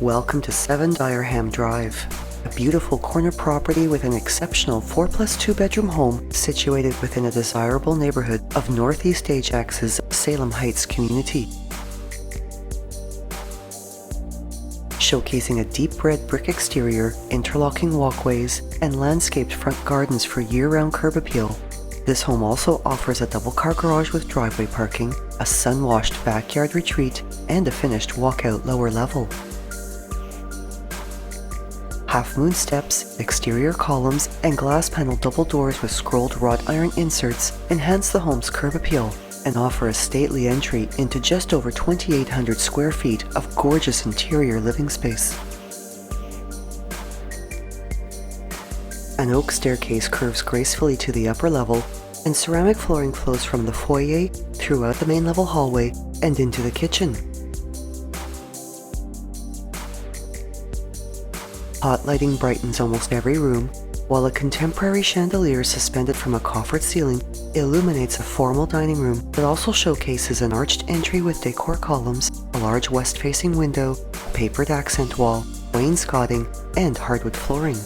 Welcome to 7 Dyerham Drive, a beautiful corner property with an exceptional 4+2 bedroom home situated within a desirable neighbourhood of Northeast Ajax's Salem Heights community. Showcasing a deep red brick exterior, interlocking walkways, and landscaped front gardens for year-round curb appeal, this home also offers a double-car garage with driveway parking, a sun-washed backyard retreat, and a finished walkout lower level. Half-moon steps, exterior columns, and glass-paneled double doors with scrolled wrought iron inserts enhance the home's curb appeal and offer a stately entry into just over 2,800 square feet of gorgeous interior living space. An oak staircase curves gracefully to the upper level, and ceramic flooring flows from the foyer throughout the main level hallway and into the kitchen. Hot lighting brightens almost every room, while a contemporary chandelier suspended from a coffered ceiling illuminates a formal dining room that also showcases an arched entry with decor columns, a large west-facing window, a papered accent wall, wainscoting, and hardwood flooring.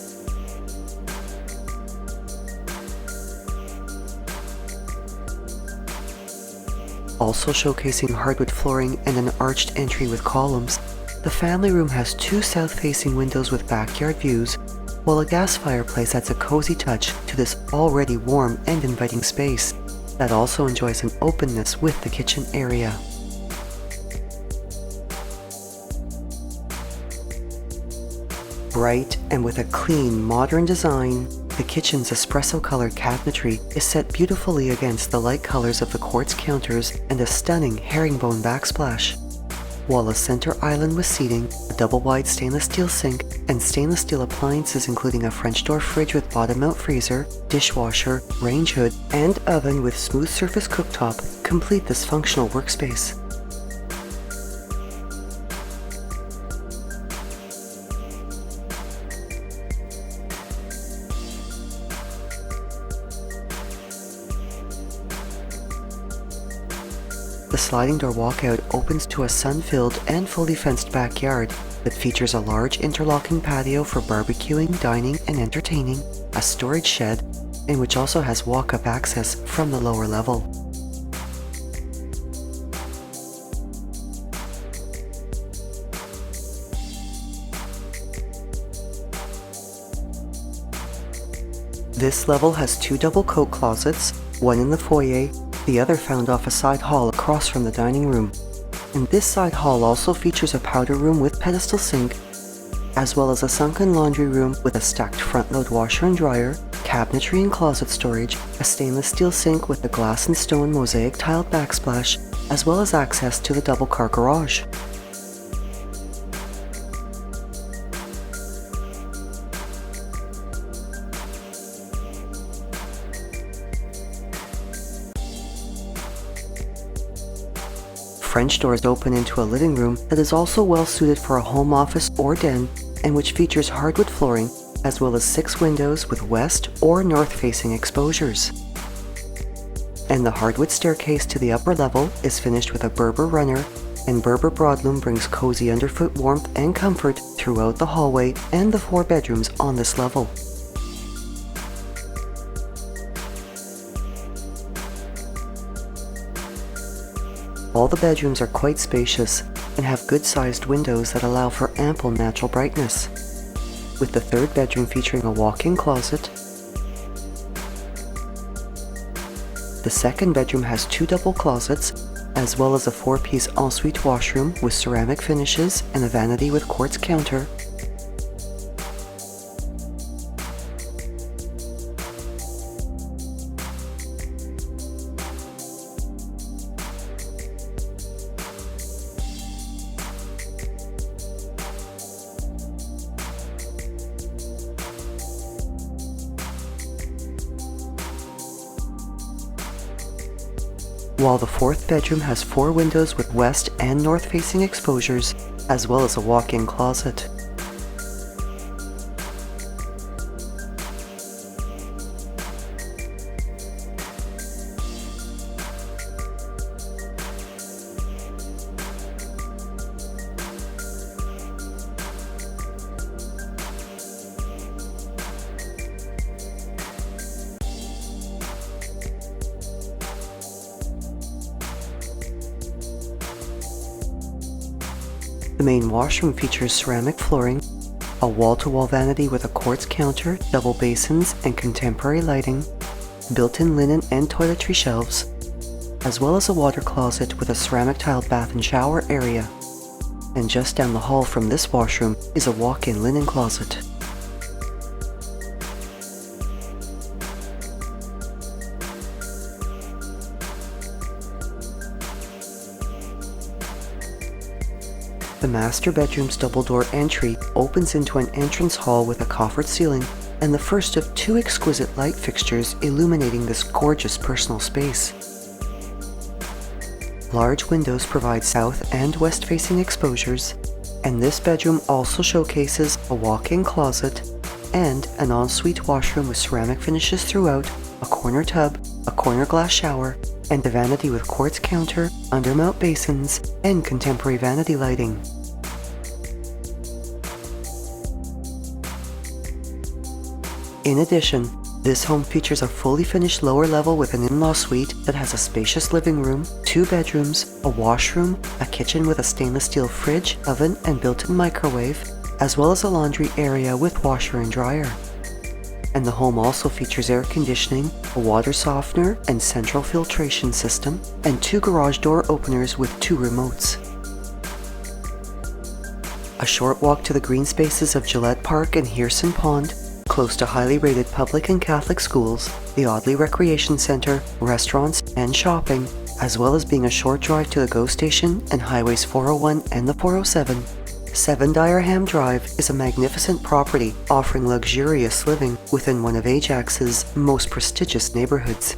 Also showcasing hardwood flooring and an arched entry with columns, the family room has 2 south-facing windows with backyard views, while a gas fireplace adds a cozy touch to this already warm and inviting space that also enjoys an openness with the kitchen area. Bright and with a clean, modern design, the kitchen's espresso-colored cabinetry is set beautifully against the light colors of the quartz counters and a stunning herringbone backsplash, while a center island with seating, a double-wide stainless steel sink, and stainless steel appliances including a French door fridge with bottom-mount freezer, dishwasher, range hood, and oven with smooth surface cooktop complete this functional workspace. The sliding door walkout opens to a sun-filled and fully fenced backyard that features a large interlocking patio for barbecuing, dining, and entertaining, a storage shed, and which also has walk-up access from the lower level. This level has 2 double coat closets, one in the foyer, the other found off a side hall across from the dining room. And this side hall also features a powder room with pedestal sink, as well as a sunken laundry room with a stacked front-load washer and dryer, cabinetry and closet storage, a stainless steel sink with a glass and stone mosaic tiled backsplash, as well as access to the double-car garage. French doors open into a living room that is also well suited for a home office or den, and which features hardwood flooring, as well as 6 windows with west or north-facing exposures. And the hardwood staircase to the upper level is finished with a Berber runner, and Berber broadloom brings cozy underfoot warmth and comfort throughout the hallway and the 4 bedrooms on this level. All the bedrooms are quite spacious and have good-sized windows that allow for ample natural brightness, with the 3rd bedroom featuring a walk-in closet. The 2nd bedroom has 2 double closets, as well as a 4-piece ensuite washroom with ceramic finishes and a vanity with quartz counter. While the 4th bedroom has 4 windows with west and north-facing exposures, as well as a walk-in closet. The main washroom features ceramic flooring, a wall-to-wall vanity with a quartz counter, double basins, and contemporary lighting, built-in linen and toiletry shelves, as well as a water closet with a ceramic tiled bath and shower area. And just down the hall from this washroom is a walk-in linen closet. The master bedroom's double-door entry opens into an entrance hall with a coffered ceiling and the first of 2 exquisite light fixtures illuminating this gorgeous personal space. Large windows provide south and west-facing exposures, and this bedroom also showcases a walk-in closet and an ensuite washroom with ceramic finishes throughout, a corner tub, a corner glass shower, and a vanity with quartz counter, undermount basins, and contemporary vanity lighting. In addition, this home features a fully finished lower level with an in-law suite that has a spacious living room, 2 bedrooms, a washroom, a kitchen with a stainless steel fridge, oven, and built-in microwave, as well as a laundry area with washer and dryer. And the home also features air conditioning, a water softener and central filtration system, and 2 garage door openers with 2 remotes. A short walk to the green spaces of Gillette Park and Hearson Pond, close to highly rated public and Catholic schools, the Audley Recreation Centre, restaurants, and shopping, as well as being a short drive to the GO Station and Highways 401 and the 407. 7 Dyerham Drive is a magnificent property offering luxurious living within one of Ajax's most prestigious neighbourhoods.